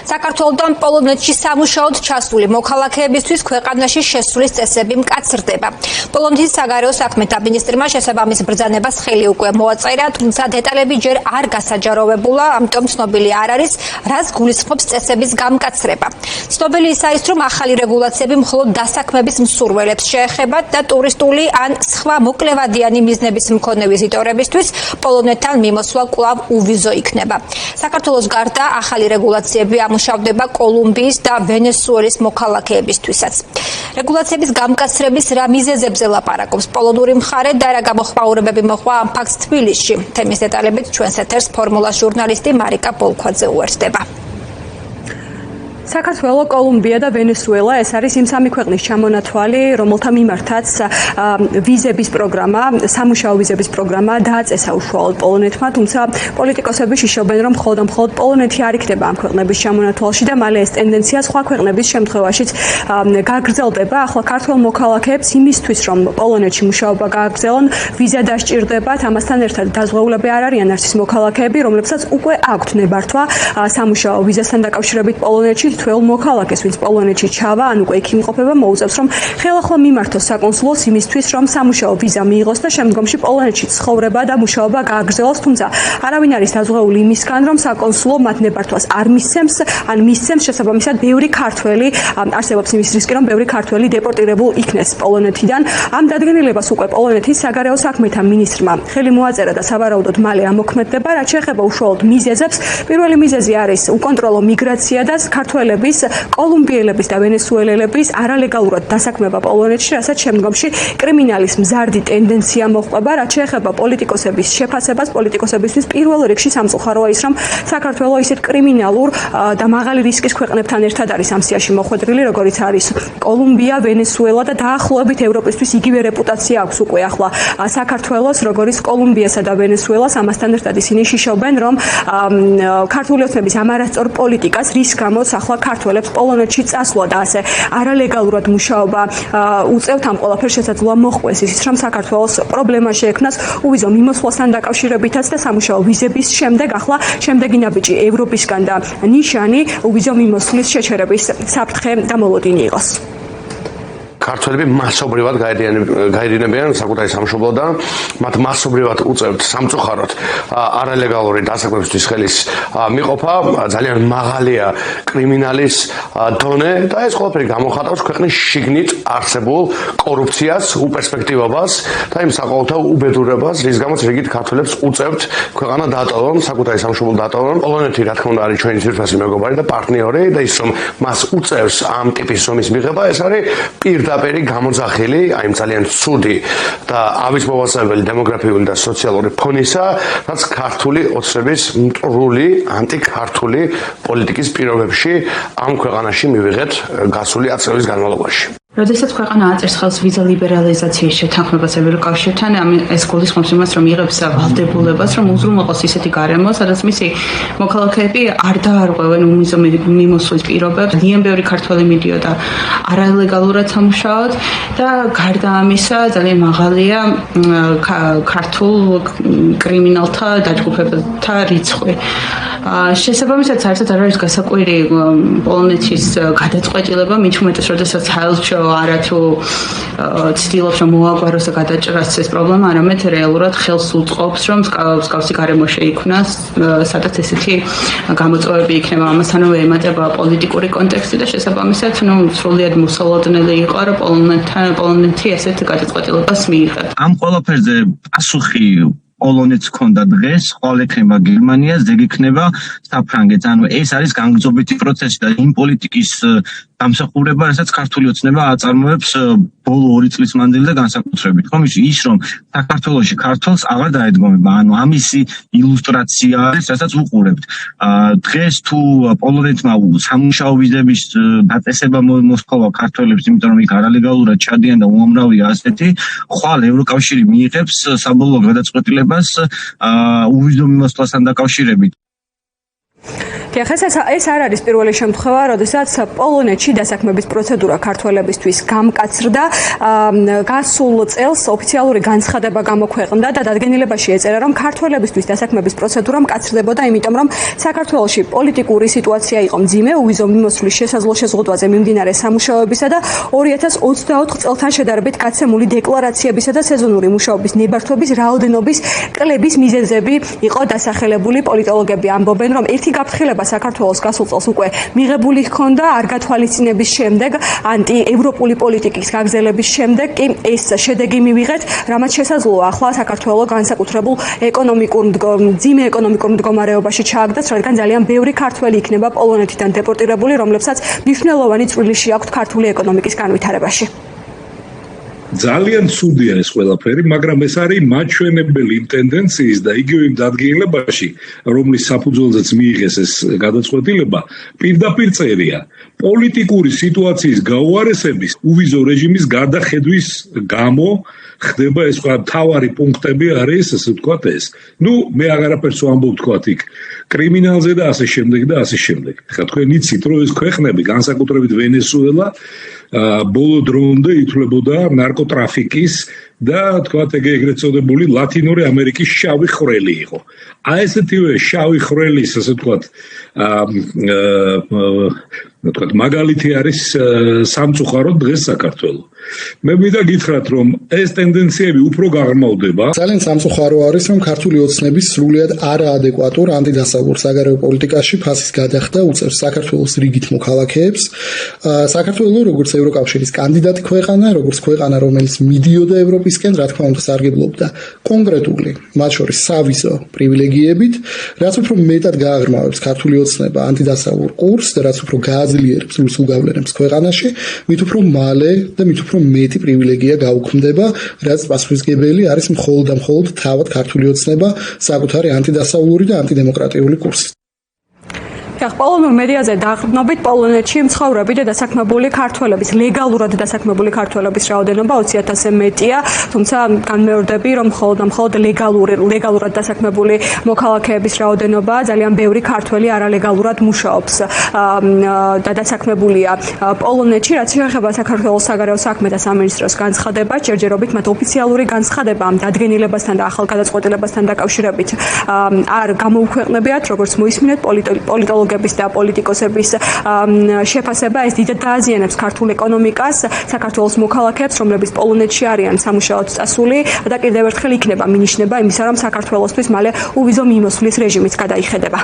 საქართველოსთან პოლონეთში სამუშაოდ ჩასული მოქალაქეებისთვის ქვეყანაში შესulis წესები მკაცრდება. პოლონეთის საგარეო საქმეთა მინისტრმა შესაბამის ბრძანებას ხელი უკვე მოაწერა, თუმცა დეტალები ჯერ არ გასაჯაროვებულა, ამიტომ ცნობილი არ არის, რას გულისხმობს წესების გამკაცრება. ცნობილი ის არის, რომ ახალი რეგულაციები მხოლოდ დასაქმების მსურველებს შეეხებათ და ტურისტული ან სხვა მოკლევადიანი მიზნების მქონე ვიზიტორებისთვის პოლონეთთან მიმოსვლა კვლავ უვიზო იქნება. საქართველოს გარდა ახალი რეგულაციები ამუშავდება კოლუმბიის და ვენესუელის მოქალაქეებისთვისაც. რეგულაციების გამკაცრების რა მიზეზებზე ლაპარაკობს პოლონური მხარე და რა გამოხმაურებები მოყვა ამ ფაქტს თბილისში. თემის დეტალებით ჩვენს ეთერს ფორმულას ჟურნალისტი მარიკა პოლქვაძე უერთდება. საქართველო, კოლუმბია და ვენესუელა ეს არის იმ სამი ქვეყნის ჩამონათვალი, რომელთა მიმართაც ვიზების პროგრამა, სამუშაო ვიზების პროგრამა დააწესა უშუალოდ პოლონეთმა, თუმცა პოლიტიკოსები შიშობენ, რომ მხოლოდ პოლონეთი არ იქნება ამ ქვეყნების ჩამონათვალში და მალე ეს ტენდენცია სხვა ქვეყნების შემთხვევაშიც გაგრძელდება. ახლა ქართველ მოქალაქეებს იმისთვის, რომ პოლონეთში მუშაობა გააგრძელონ, ვიზა დასჭირდებათ, ამასთან ერთად დაზღვეულები არ არიან არც ის მოქალაქეები, რომლებსაც უკვე აქვთ ნებართვა სამუშაო ვიზასთან დაკავშირებით პოლონეთში. თითოეულ მოქალაქეს, ვინც პოლონეთში ჩავა, ან უკვე იქ იმყოფება, მოუწევს, რომ ხელახლა მიმართოს საკონსულოს იმისთვის, რომ სამუშაო ვიზა მიიღოს და შემდგომში პოლონეთში ცხოვრება და მუშაობა გააგრძელოს, თუმცა არავინ არის დაზღვეული იმისგან, რომ საკონსულო მათ ნებართვას არ მისცემს, ან მისცემს შესაბამისად ბევრი ქართველი, არსებობს იმის რისკი, რომ ბევრი ქართველი დეპორტირებულ იქნეს პოლონეთიდან. ამ დადგენილებას უკვე პოლონეთის საგარეო საქმეთა მინისტრმა ხელი მოაწერა და სავარაუდოდ მალე ამოქმედდება, რაც შეეხება უშუალოდ მიზეზებს. პირველი მიზეზი არის უკონტროლო მიგრაცია და ქართველების, კოლუმბიელების და ვენესუელელების არალეგალურად დასაქმება პოლონეთში, რასაც შემდგომში კრიმინალის მზარდი ტენდენცია მოჰყვება, რაც შეეხება პოლიტიკოსების შეფასებას. პოლიტიკოსებისთვის პირველ რიგში სამწუხაროა ის, რომ საქართველო ისეთ კრიმინალურ და მაღალი რისკის ქვეყნებთან ერთად არის ამ სიაში მოხვედრილი, როგორიც არის კოლუმბია, ვენესუელა და დაახლოებით ევროპისთვის იგივე რეპუტაცია აქვს უკვე ახლა საქართველოს, როგორც კოლუმბიასა და ვენესუელას. ამასთან ერთად ისინი შიშობენ, რომ ქართული ოცნების ამ არასწორ პოლიტიკას რის გამოც ახლა ქართველებს პოლონეთში წასვლა და ასე არალეგალურად მუშაობა უწევთ, ამ ყველაფერს შესაძლოა მოჰყვეს ისიც, რომ საქართველოს პრობლემა შეექმნას უვიზო მიმოსვლასთან დაკავშირებითაც და სამუშაო ვიზების შემდეგ ახლა შემდეგი ნაბიჯი ევროპისგან და ნიშანი უვიზო მიმოსვლის შეჩერების საფრთხე და მოლოდინი იყოს. ქართველები მასობრივად გაედინებიან საკუთარი სამშობლო და მათ მასობრივად უწევთ სამწუხაროდ არალეგალური დასაქმებისთვის ხელის მიყოფა, ძალიან მაღალია კრიმინალის დონე და ეს ყველაფერი გამოხატავს ქვეყნის შიგნით არსებულ კორუფციას, უპერსპექტივობას და იმ საყოველთაო უბედურებას, რის გამოც რიგით ქართველებს უწევთ ქვეყანა დაატოვონ, საკუთარი სამშობლო დაატოვონ. პოლონეთი რა თქმა უნდა არის ჩვენი ძვირფასი მეგობარი და პარტნიორი და ის რომ მას უწევს ამ ტიპის ზომის მიღება, ეს არის პირდაპირ გამოძახილი აი ძალიან ცუდი და ავის მოვასწრებელი დემოგრაფიული და სოციალური ფონისა, რაც ქართული ოცნების მტრული ანტიქართული პოლიტიკის პირობებში ამ ქვეყანაში მივიღეთ გასული 10 წლის განმავლობაში. როდესაც ქვეყანა აწერს ხელს ვიზა ლიბერალიზაციის შეთანხმებას ევროკავშირთან, ეს გულისხმობს იმას, რომ იღებს ვალდებულებას, რომ უზრუნველყოს ისეთი გარემო, სადაც მისი მოქალაქეები არ დაარღვევენ უვიზო მიმოსვლის პირობებს. ძალიან ბევრი ქართველი მიდიოდა არალეგალურად სამუშაოდ და გარდა ამისა ძალიან მაღალია ქართულ კრიმინალთა დაჯგუფებათა რიცხვი. შესაბამისად, საერთოდ არ არის გასაკვირი პოლონეთის გადაწყვეტილება, მით უმეტეს, როდესაც ჰაილჩო არათუ ცდილობს, რომ მოაგვაროს და გადაჭრას ეს პრობლემა, არამედ რეალურად ხელს უწყობს, რომ მსგავსი გარემო შეიქმნას, სადაც ესეთი გამოწვევები იქნება. ამასთანავე ემატება პოლიტიკური კონტექსტი და შესაბამისად, სრულიად მოსალოდნელი იყო, რომ პოლონეთი ესეთ გადაწყვეტილებას მიიღებს. ამ ყველაფერზე პასუხი პოლონეთს ჰქონდა დღეს, ყოველ ექნება გერმანიას, ეგ იქნება საფრანგეთს. ანუ ეს არის განგრძობითი პროცესი და იმ პოლიტიკის დამსახურება, რასაც ქართული ოცნება აწარმოებს ბოლო 2 წლის მანძილზე განსაკუთრებით. ხომ ის რომ საქართველოში ქართულს აღარ დაედგომება, ანუ ამისი ილუსტრაცია არის, რასაც ვუყურებთ. დღეს თუ პოლონეთმა სამუშაო ვიზების დაწესება მოსთხოვა ქართველებს, იმიტომ რომ იქ არალეგალურად ჩადიან და უამრავია ასეთი, ხვალ ევროკავშირი მიიღებს საბოლოო გადაწყვეტილებას უვიზო მიმოსვლასთან დაკავშირებით. ეს არ არის პირველი შემთხვევა, როდესაც პოლონეთში დასაქმების პროცედურა ქართველებისთვის გამკაცრდა. გასულ წელს ოფიციალური განცხადება გამოქვეყნდა და დადგენილებაში ეწერა, რომ ქართველებისთვის დასაქმების პროცედურა მკაცრდებოდა, იმიტომ რომ საქართველოში პოლიტიკური სიტუაცია იყო მძიმე, უვიზო მიმოსვლის შესაძლო შეზღუდვაზე მიმდინარე სამუშაოებისა და 2024 წელთან შედარებით გაცემული დეკლარაციებისა და სეზონური მუშაობის ნებართვების რაოდენობის კლების მიზეზები იყო დასახელებული. პოლიტოლოგები ამბობენ, რომ ერთი გაფრთხილება საქართველოს გასულ წელს უკვე მიღებული ჰქონდა, არ გათვალისწინების შემდეგ, ანტიევროპული პოლიტიკის გაგრძელების შემდეგ კი ეს შედეგი მივიღეთ, რამაც შესაძლოა ახლა საქართველოს განსაკუთრებულ მძიმე ეკონომიკურ მდგომარეობაში ჩააგდას, რადგან ძალიან ბევრი ქართველი იქნება პოლონეთიდან დეპორტირებული, რომლებსაც მნიშვნელოვანი წვლილი აქვთ ქართული ეკონომიკის განვითარებაში. ძალიან ცუდია ეს ყველაფერი, მაგრამ ეს არის მაჩვენებელი იმ ტენდენციის და იგივე იმ დადგენილებაში, რომლის საფუძველზეც მიიღეს ეს გადაწყვეტილება, პირდაპირ წერია. პოლიტიკური სიტუაციის გაუარესების უვიზო რეჟიმის გადახედვის გამო ხდება ეს თავარი პუნქტები არის, ასე ვთქვათ ეს. მე აღარაფერს ვამბობ თქვათ იქ კრიმინალზე და ასე შემდეგ და ასე შემდეგ. ხა თქვენ იცით, რომ ეს ქვეყნები, განსაკუთრებით ვენესუელა, ბოლო დრომდე ითვლებოდა ნარკოტრაფიკის და თქვათ ეგრეთ წოდებული ლათინური ამერიკის შავი ხვრელი იყო. ესეთივე შავი ხვრელის, ასე ვთქვათ, მაგალითი არის სამწუხაროდ დღეს საქართველო. მე მინდა გითხრათ, რომ ეს ტენდენციები უფრო გაღრმავდება. ძალიან სამწუხარო არის, რომ ქართული ოცნების სრულიად არაადეკვატურ ანტიდასავლურ საგარეო პოლიტიკაში ფასის გადახდა უწევს საქართველოს რიგით მოქალაქეებს. საქართველო როგორც ევროკავშირის კანდიდატი ქვეყანა, როგორც ქვეყანა, რომელიც მიდიოდა ევროპისკენ, რა თქმა უნდა, სარგებლობდა კონკრეტული, მათ შორის სავიზო პრივილეგიებით, რაც უფრო მეტად გააღრმავებს ქართული ოცნება ანტიდასავლურ კურსს და რაც უფრო გააძლიერებს რუსულ გავლენებს ქვეყანაში, მით უფრო მალე და მით უფრო მეტი პრივილეგია გაუქმდება, რაც პასუხისმგებელი არის მხოლოდ და მხოლოდ თავად ქართული ოცნება საკუთარი ანტიდასავლური და ანტიდემოკრატიული კურსით. პოლონურ მედიაზე დაყრდნობით პოლონეთში მცხოვრები და დასაქმებული ქართველების, ლეგალურად დასაქმებული ქართველების რაოდენობა 20,000-ზე მეტია, თუმცა განმეორდები, რომ მხოლოდ ლეგალურად დასაქმებული მოქალაქეების რაოდენობა ძალიან ბევრი ქართველი არალეგალურად მუშაობს და დასაქმებულია პოლონეთში, რაც შეეხება საქართველოს საგარეო საქმეთა სამინისტროს განცხადებას, ჯერჯერობით მათ ოფიციალური განცხადება ამ დადგენილებასთან და ახალ გადაწყვეტილებასთან დაკავშირებით არ გამოუქვეყნებიათ, როგორც მოისმინეთ პოლიტოლოგები და პოლიტიკოსების შეფასება ეს დიდად დააზიანებს ქართულ ეკონომიკას, საქართველოს მოქალაქეებს, რომლებიც პოლონეთში არიან სამუშაოდ წასული და კიდევ ერთხელ იქნება მინიშნება იმისა, რომ საქართველოსთვის მალე უვიზო მიმოსვლის რეჟიმიც გადაიხედება.